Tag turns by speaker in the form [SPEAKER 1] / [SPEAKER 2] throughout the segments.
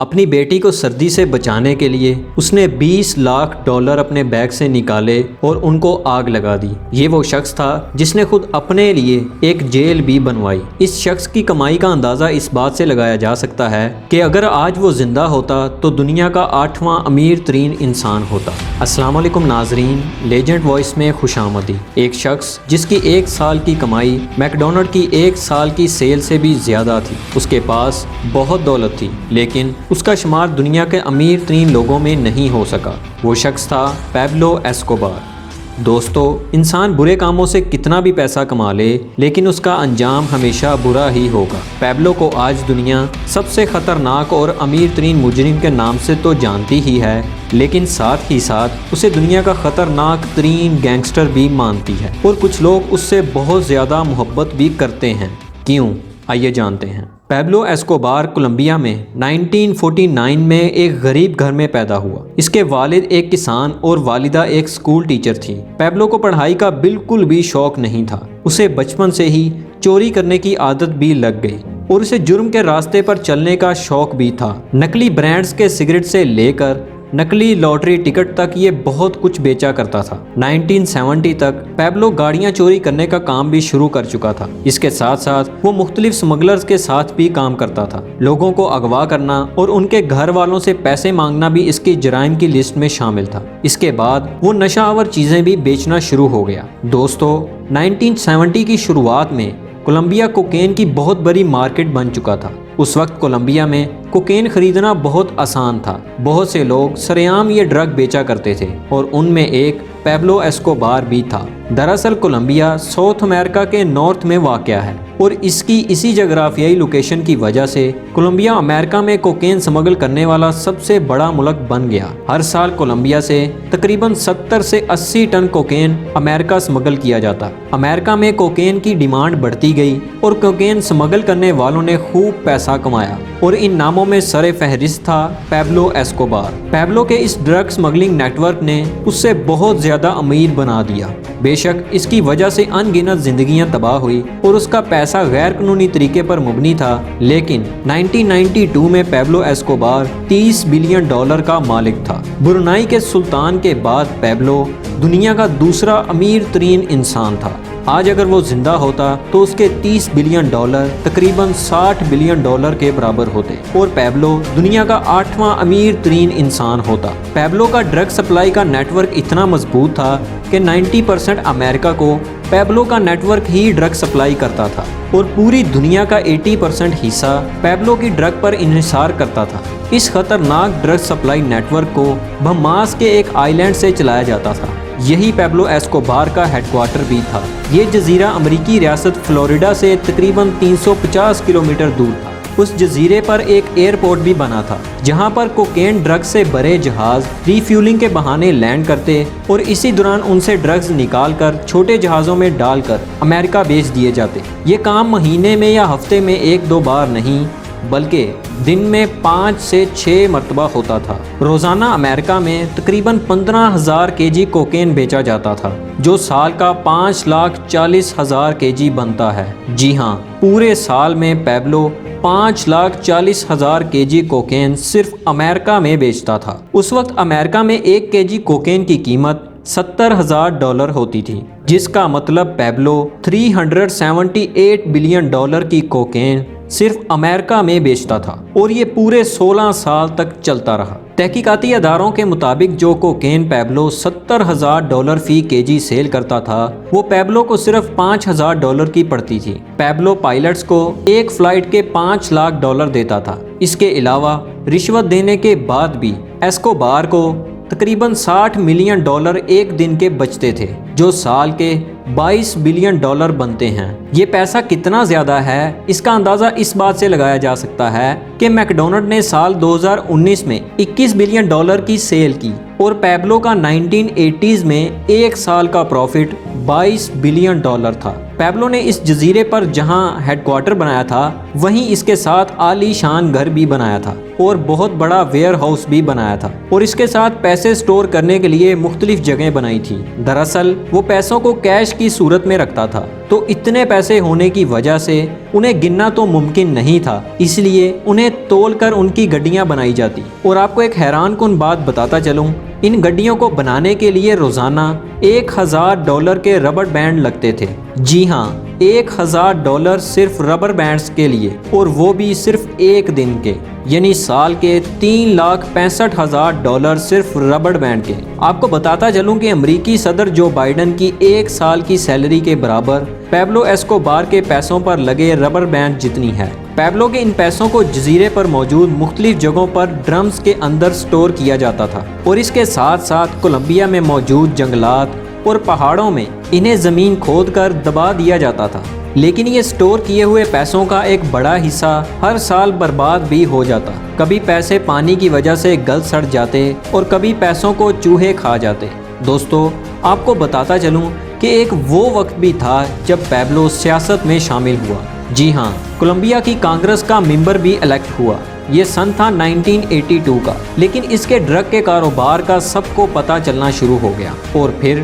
[SPEAKER 1] اپنی بیٹی کو سردی سے بچانے کے لیے اس نے $20 لاکھ اپنے بیگ سے نکالے اور ان کو آگ لگا دی۔ یہ وہ شخص تھا جس نے خود اپنے لیے ایک جیل بھی بنوائی۔ اس شخص کی کمائی کا اندازہ اس بات سے لگایا جا سکتا ہے کہ اگر آج وہ زندہ ہوتا تو دنیا کا 8واں امیر ترین انسان ہوتا۔ السلام علیکم ناظرین، لیجنڈ وائس میں خوش آمدید۔ ایک شخص جس کی 1 سال کی کمائی میکڈونلڈ کی 1 سال کی سیل سے بھی زیادہ تھی۔ اس کے پاس بہت دولت تھی لیکن اس کا شمار دنیا کے امیر ترین لوگوں میں نہیں ہو سکا۔ وہ شخص تھا پیبلو ایسکوبار۔ دوستو، انسان برے کاموں سے کتنا بھی پیسہ کما لے لیکن اس کا انجام ہمیشہ برا ہی ہوگا۔ پیبلو کو آج دنیا سب سے خطرناک اور امیر ترین مجرم کے نام سے تو جانتی ہی ہے، لیکن ساتھ ہی ساتھ اسے دنیا کا خطرناک ترین گینگسٹر بھی مانتی ہے، اور کچھ لوگ اس سے بہت زیادہ محبت بھی کرتے ہیں۔ کیوں؟ آئیے جانتے ہیں۔ پیبلو ایسکوبار کولمبیا میں 1949 میں ایک غریب گھر میں پیدا ہوا۔ اس کے والد ایک کسان اور والدہ ایک اسکول ٹیچر تھی۔ پیبلو کو پڑھائی کا بالکل بھی شوق نہیں تھا۔ اسے بچپن سے ہی چوری کرنے کی عادت بھی لگ گئی اور اسے جرم کے راستے پر چلنے کا شوق بھی تھا۔ نقلی برانڈز کے سگریٹ سے لے کر نقلی لاٹری ٹکٹ تک یہ بہت کچھ بیچا کرتا تھا۔ 1970 تک پیبلو گاڑیاں چوری کرنے کا کام بھی شروع کر چکا تھا۔ اس کے ساتھ ساتھ وہ مختلف سمگلرز کے ساتھ بھی کام کرتا تھا۔ لوگوں کو اغوا کرنا اور ان کے گھر والوں سے پیسے مانگنا بھی اس کی جرائم کی لسٹ میں شامل تھا۔ اس کے بعد وہ نشہ آور چیزیں بھی بیچنا شروع ہو گیا۔ دوستو، 1970 کی شروعات میں کولمبیا کوکین کی بہت بڑی مارکیٹ بن چکا تھا۔ اس وقت کولمبیا میں کوکین خریدنا بہت آسان تھا۔ بہت سے لوگ سرعام یہ ڈرگ بیچا کرتے تھے اور ان میں ایک پیبلو ایسکوبار بھی تھا۔ دراصل کولمبیا ساؤتھ امریکہ کے نارتھ میں واقع ہے اور اس کی اسی جغرافیائی لوکیشن کی وجہ سے کولمبیا امریکہ میں کوکین سمگل کرنے والا سب سے بڑا ملک بن گیا۔ ہر سال کولمبیا سے تقریباً 70 سے 80 ٹن کوکین امریکہ سمگل کیا جاتا۔ امریکہ میں کوکین کی ڈیمانڈ بڑھتی گئی اور کوکین سمگل کرنے والوں نے خوب پیسہ کمایا اور ان ناموں میں سر فہرست تھا پیبلو ایسکوبار۔ پیبلو کے اس ڈرگ سمگلنگ نیٹ ورک نے اس سے بہت زیادہ امیر بنا دیا۔ بے شک اس کی وجہ سے ان گنت زندگیاں تباہ ہوئی اور اس کا پیسہ غیر قانونی طریقے پر مبنی تھا، لیکن 1992 میں پیبلو ایسکوبار $30 بلین کا مالک تھا۔ برونائی کے سلطان کے بعد پیبلو دنیا کا دوسرا امیر ترین انسان تھا۔ آج اگر وہ زندہ ہوتا تو اس کے $30 بلین تقریباً $60 بلین کے برابر ہوتے اور پیبلو دنیا کا 8واں امیر ترین انسان ہوتا۔ پیبلو کا ڈرگ سپلائی کا نیٹ ورک اتنا مضبوط تھا کہ 90% امریکہ کو پیبلو کا نیٹ ورک ہی ڈرگ سپلائی کرتا تھا اور پوری دنیا کا 80% حصہ پیبلو کی ڈرگ پر انحصار کرتا تھا۔ اس خطرناک ڈرگ سپلائی نیٹ ورک کو بہاماس کے ایک آئی لینڈ سے چلایا جاتا تھا۔ یہی پیبلو ایسکوبار کا ہیڈ کوارٹر بھی تھا۔ یہ جزیرہ امریکی ریاست فلوریڈا سے تقریباً 350 کلومیٹر دور تھا۔ اس جزیرے پر ایک ایئرپورٹ بھی بنا تھا جہاں پر کوکین ڈرگ سے بھرے جہاز ری فیولنگ کے بہانے لینڈ کرتے اور اسی دوران ان سے ڈرگز نکال کر چھوٹے جہازوں میں ڈال کر امریکہ بھیج دیے جاتے۔ یہ کام مہینے میں یا ہفتے میں 1-2 بار نہیں بلکہ دن میں 5 سے 6 مرتبہ ہوتا تھا۔ روزانہ امریکہ میں تقریباً 15,000 kg کوکین بیچا جاتا تھا، جو سال کا 5,40,000 kg بنتا ہے۔ جی ہاں، پورے سال میں پیبلو 5,40,000 kg کوکین صرف امریکہ میں بیچتا تھا۔ اس وقت امریکہ میں 1 kg کوکین کی قیمت $70,000 ہوتی تھی، جس کا مطلب پیبلو $378 بلین کی کوکین صرف امریکہ میں بیچتا تھا اور یہ پورے 16 سال تک چلتا رہا۔ تحقیقاتی اداروں کے مطابق جو کوکین پیبلو $70,000 فی kg سیل کرتا تھا، وہ پیبلو کو صرف $5,000 کی پڑتی تھی۔ پیبلو پائلٹس کو ایک فلائٹ کے $5 لاکھ دیتا تھا۔ اس کے علاوہ رشوت دینے کے بعد بھی ایسکوبار کو تقریباً $60 ملین ایک دن کے بچتے تھے، جو سال کے $22 بلین بنتے ہیں۔ یہ پیسہ کتنا زیادہ ہے اس کا اندازہ اس بات سے لگایا جا سکتا ہے کہ میکڈونلڈ نے سال 2019 میں $21 بلین کی سیل کی اور پیبلو کا 1980s میں ایک سال کا پروفٹ $22 بلین تھا۔ پیبلو نے اس جزیرے پر جہاں ہیڈ کوارٹر بنایا تھا وہیں اس کے ساتھ عالی شان گھر بھی بنایا تھا اور بہت بڑا ویئر ہاؤس بھی بنایا تھا اور اس کے ساتھ پیسے سٹور کرنے کے لیے مختلف جگہیں بنائی تھی۔ دراصل وہ پیسوں کو کیش کی صورت میں رکھتا تھا، تو اتنے پیسے ہونے کی وجہ سے انہیں گننا تو ممکن نہیں تھا، اس لیے انہیں تول کر ان کی گڈیاں بنائی جاتی۔ اور آپ کو ایک حیران کن بات بتاتا چلوں، ان گڈیوں کو بنانے کے لیے روزانہ $1000 کے ربڑ بینڈ لگتے تھے۔ جی ہاں، $1000 صرف ربڑ بینڈز کے لیے، اور وہ بھی صرف ایک دن کے، یعنی سال کے $3,65,000 صرف ربڑ بینڈ کے۔ آپ کو بتاتا چلوں کہ امریکی صدر جو بائیڈن کی ایک سال کی سیلری کے برابر پیبلو ایسکوبار کے پیسوں پر لگے ربڑ بینڈ جتنی ہے۔ پیبلو کے ان پیسوں کو جزیرے پر موجود مختلف جگہوں پر ڈرمز کے اندر سٹور کیا جاتا تھا، اور اس کے ساتھ ساتھ کولمبیا میں موجود جنگلات اور پہاڑوں میں انہیں زمین کھود کر دبا دیا جاتا تھا۔ لیکن یہ سٹور کیے ہوئے پیسوں کا ایک بڑا حصہ ہر سال برباد بھی ہو جاتا۔ کبھی پیسے پانی کی وجہ سے گل سڑ جاتے اور کبھی پیسوں کو چوہے کھا جاتے۔ دوستو، آپ کو بتاتا چلوں کہ ایک وہ وقت بھی تھا جب پیبلو سیاست میں شامل ہوا۔ جی ہاں، کولمبیا کی کانگریس کا ممبر بھی الیکٹ ہوا۔ یہ سن تھا 1982 کا، لیکن اس کے ڈرگ کے کاروبار کا سب کو پتہ چلنا شروع ہو گیا اور پھر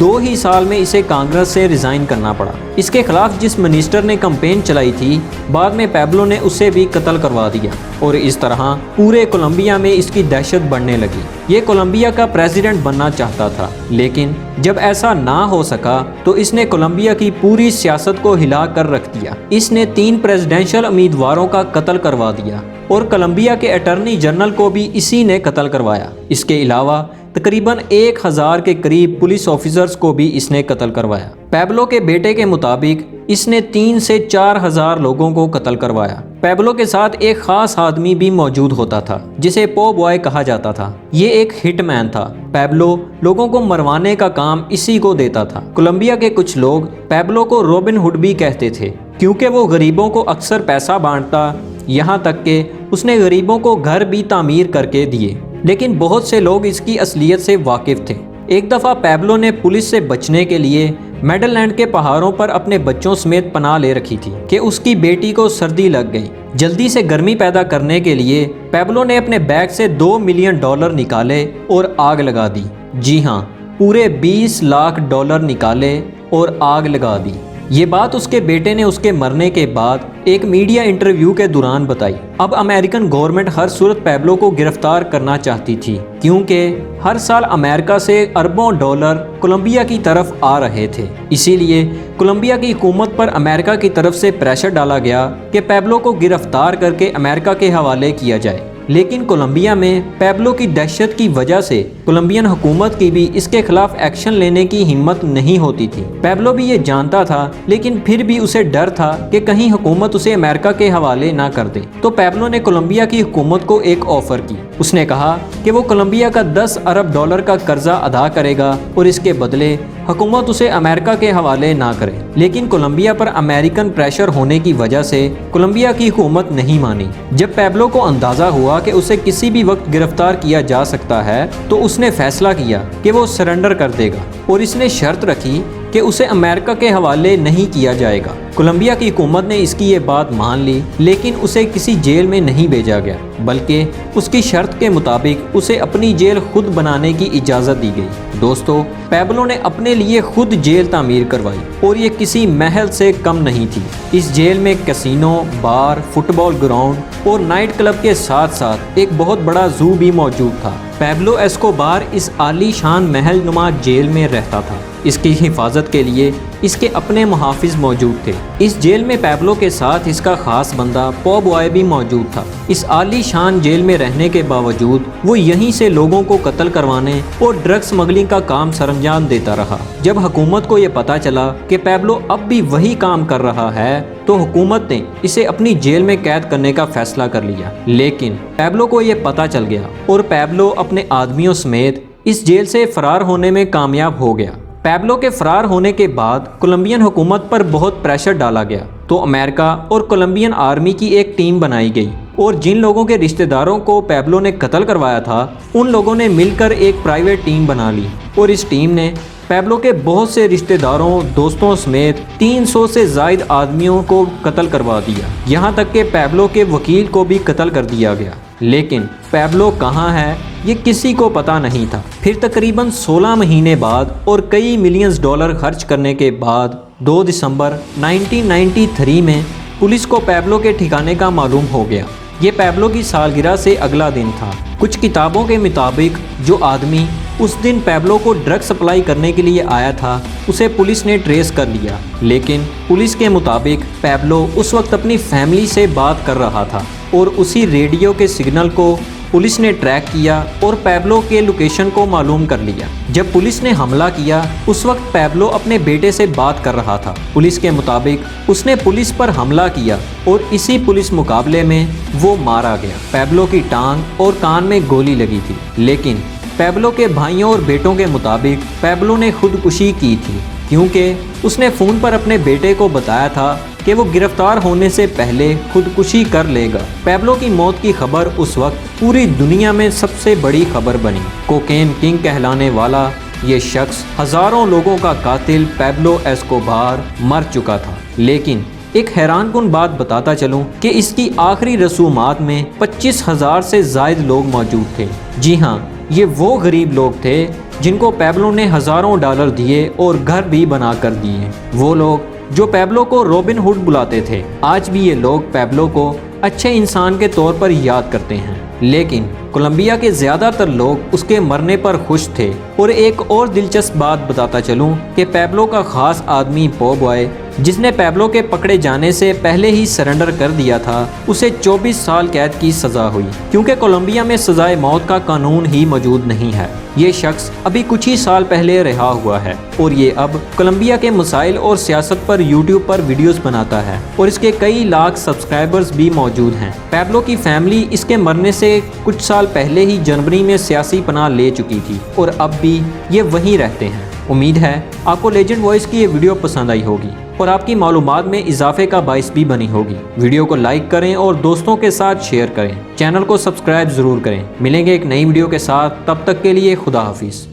[SPEAKER 1] 2 ہی سال میں اسے کانگریس سے ریزائن کرنا پڑا۔ اس کے خلاف جس منسٹر نے کمپین چلائی تھی، بعد میں پیبلو نے اسے بھی قتل کروا دیا، اور اس طرح پورے کولمبیا میں اس کی دہشت بڑھنے لگی۔ یہ کولمبیا کا پریزیڈنٹ بننا چاہتا تھا، لیکن جب ایسا نہ ہو سکا تو اس نے کولمبیا کی پوری سیاست کو ہلا کر رکھ دیا۔ اس نے 3 پریزیڈنشل امیدواروں کا قتل کروا دیا اور کولمبیا کے اٹارنی جنرل کو بھی اسی نے قتل کروایا۔ اس کے علاوہ تقریباً 1000 کے قریب پولیس آفیسرز کو بھی اس نے قتل کروایا۔ پیبلو کے بیٹے کے مطابق اس نے 3 سے 4000 لوگوں کو قتل کروایا۔ پیبلو کے ساتھ ایک خاص آدمی بھی موجود ہوتا تھا جسے پو بوائے کہا جاتا تھا۔ یہ ایک ہٹ مین تھا۔ پیبلو لوگوں کو مروانے کا کام اسی کو دیتا تھا۔ کولمبیا کے کچھ لوگ پیبلو کو روبن ہوڈ بھی کہتے تھے، کیونکہ وہ غریبوں کو اکثر پیسہ بانٹتا، یہاں تک کہ اس نے غریبوں کو گھر بھی تعمیر کر کے دیے۔ لیکن بہت سے لوگ اس کی اصلیت سے واقف تھے۔ ایک دفعہ پیبلو نے پولیس سے بچنے کے لیے میڈل لینڈ کے پہاڑوں پر اپنے بچوں سمیت پناہ لے رکھی تھی کہ اس کی بیٹی کو سردی لگ گئی۔ جلدی سے گرمی پیدا کرنے کے لیے پیبلو نے اپنے بیگ سے $2 ملین نکالے اور آگ لگا دی۔ جی ہاں، پورے $20 لاکھ نکالے اور آگ لگا دی۔ یہ بات اس کے بیٹے نے اس کے مرنے کے بعد ایک میڈیا انٹرویو کے دوران بتائی۔ اب امریکن گورنمنٹ ہر صورت پیبلو کو گرفتار کرنا چاہتی تھی، کیونکہ ہر سال امریکہ سے اربوں ڈالر کولمبیا کی طرف آ رہے تھے۔ اسی لیے کولمبیا کی حکومت پر امریکہ کی طرف سے پریشر ڈالا گیا کہ پیبلو کو گرفتار کر کے امریکہ کے حوالے کیا جائے۔ لیکن کولمبیا میں پیبلو کی دہشت کی وجہ سے کولمبین حکومت کی بھی اس کے خلاف ایکشن لینے کی ہمت نہیں ہوتی تھی۔ پیبلو بھی یہ جانتا تھا، لیکن پھر بھی اسے ڈر تھا کہ کہیں حکومت اسے امریکہ کے حوالے نہ کر دے۔ تو پیبلو نے کولمبیا کی حکومت کو ایک آفر کی۔ اس نے کہا کہ وہ کولمبیا کا $10 ارب کا قرضہ ادا کرے گا اور اس کے بدلے حکومت اسے امریکہ کے حوالے نہ کرے۔ لیکن کولمبیا پر امریکن پریشر ہونے کی وجہ سے کولمبیا کی حکومت نہیں مانی۔ جب پیبلو کو اندازہ ہوا کہ اسے کسی بھی وقت گرفتار کیا جا سکتا ہے، تو اس نے فیصلہ کیا کہ وہ سرنڈر کر دے گا، اور اس نے شرط رکھی کہ اسے امریکہ کے حوالے نہیں کیا جائے گا۔ کولمبیا کی حکومت نے اس کی یہ بات مان لی، لیکن اسے کسی جیل میں نہیں بھیجا گیا، بلکہ اس کی شرط کے مطابق اسے اپنی جیل خود بنانے کی اجازت دی گئی۔ دوستو، پیبلو نے اپنے لیے خود جیل تعمیر کروائی، اور یہ کسی محل سے کم نہیں تھی۔ اس جیل میں کسینو، بار، فٹ بال گراؤنڈ اور نائٹ کلب کے ساتھ ساتھ ایک بہت بڑا زو بھی موجود تھا۔ پیبلو ایسکوبار اس عالی شان محل نما جیل میں رہتا تھا۔ اس کی حفاظت کے لیے اس کے اپنے محافظ موجود تھے۔ اس جیل میں پیبلو کے ساتھ اس کا خاص بندہ پو بوائے بھی موجود تھا۔ اس عالی شان جیل میں رہنے کے باوجود وہ یہیں سے لوگوں کو قتل کروانے اور ڈرگ سمگلنگ کا کام سر انجام دیتا رہا۔ جب حکومت کو یہ پتا چلا کہ پیبلو اب بھی وہی کام کر رہا ہے، تو حکومت نے اسے اپنی جیل میں قید کرنے کا فیصلہ کر لیا۔ لیکن پیبلو کو یہ پتا چل گیا، اور پیبلو اپنے آدمیوں سمیت اس جیل سے فرار ہونے میں کامیاب ہو گیا۔ پیبلو کے فرار ہونے کے بعد کولمبین حکومت پر بہت پریشر ڈالا گیا، تو امریکہ اور کولمبین آرمی کی ایک ٹیم بنائی گئی، اور جن لوگوں کے رشتہ داروں کو پیبلو نے قتل کروایا تھا، ان لوگوں نے مل کر ایک پرائیویٹ ٹیم بنا لی، اور اس ٹیم نے پیبلو کے بہت سے رشتہ داروں دوستوں سمیت 300 سے زائد آدمیوں کو قتل کروا دیا، یہاں تک کہ پیبلو کے وکیل کو بھی قتل کر دیا گیا۔ لیکن پیبلو کہاں ہے یہ کسی کو پتہ نہیں تھا۔ پھر تقریباً 16 مہینے بعد اور کئی ملینز ڈالر خرچ کرنے کے بعد 2 دسمبر 1993 میں پولیس کو پیبلو کے ٹھکانے کا معلوم ہو گیا۔ یہ پیبلو کی سالگرہ سے اگلا دن تھا۔ کچھ کتابوں کے مطابق جو آدمی اس دن پیبلو کو ڈرگ سپلائی کرنے کے لیے آیا تھا اسے پولیس نے ٹریس کر لیا، لیکن پولیس کے مطابق پیبلو اس وقت اپنی فیملی سے بات کر رہا تھا اور اسی ریڈیو کے سگنل کو پولیس نے ٹریک کیا اور پیبلو کے لوکیشن کو معلوم کر لیا۔ جب پولیس نے حملہ کیا اس وقت پیبلو اپنے بیٹے سے بات کر رہا تھا۔ پولیس کے مطابق اس نے پولیس پر حملہ کیا اور اسی پولیس مقابلے میں وہ مارا گیا۔ پیبلو کی ٹانگ اور کان میں گولی لگی تھی، لیکن پیبلو کے بھائیوں اور بیٹوں کے مطابق پیبلو نے خودکشی کی تھی، کیونکہ اس نے فون پر اپنے بیٹے کو بتایا تھا کہ وہ گرفتار ہونے سے پہلے خودکشی کر لے گا۔ پیبلو کی موت کی خبر اس وقت پوری دنیا میں سب سے بڑی خبر بنی۔ کوکین کنگ کہلانے والا یہ شخص ہزاروں لوگوں کا قاتل پیبلو ایسکوبار مر چکا تھا، لیکن ایک حیران کن بات بتاتا چلوں کہ اس کی آخری رسومات میں 25,000 سے زائد لوگ موجود تھے۔ جی ہاں، یہ وہ غریب لوگ تھے جن کو پیبلو نے ہزاروں ڈالر دیے اور گھر بھی بنا کر دیے۔ وہ لوگ جو پیبلو کو رابن ہوڈ بلاتے تھے، آج بھی یہ لوگ پیبلو کو اچھے انسان کے طور پر یاد کرتے ہیں، لیکن کولمبیا کے زیادہ تر لوگ اس کے مرنے پر خوش تھے۔ اور ایک اور دلچسپ بات بتاتا چلوں کہ پیبلو کا خاص آدمی پو بوائے، جس نے پیبلو کے پکڑے جانے سے پہلے ہی سرنڈر کر دیا تھا، اسے 24 سال قید کی سزا ہوئی، کیونکہ کولمبیا میں سزائے موت کا قانون ہی موجود نہیں ہے۔ یہ شخص ابھی کچھ ہی سال پہلے رہا ہوا ہے اور یہ اب کولمبیا کے مسائل اور سیاست پر یوٹیوب پر ویڈیوز بناتا ہے اور اس کے کئی لاکھ سبسکرائبرز بھی موجود ہیں۔ پیبلو کی فیملی اس کے مرنے سے کچھ سال پہلے ہی جنوری میں سیاسی پناہ لے چکی تھی اور اب بھی یہ وہیں رہتے ہیں۔ امید ہے آپ کو لیجنڈ وائس کی یہ ویڈیو پسند آئی ہوگی اور آپ کی معلومات میں اضافے کا باعث بھی بنی ہوگی۔ ویڈیو کو لائک کریں اور دوستوں کے ساتھ شیئر کریں۔ چینل کو سبسکرائب ضرور کریں۔ ملیں گے ایک نئی ویڈیو کے ساتھ، تب تک کے لیے خدا حافظ۔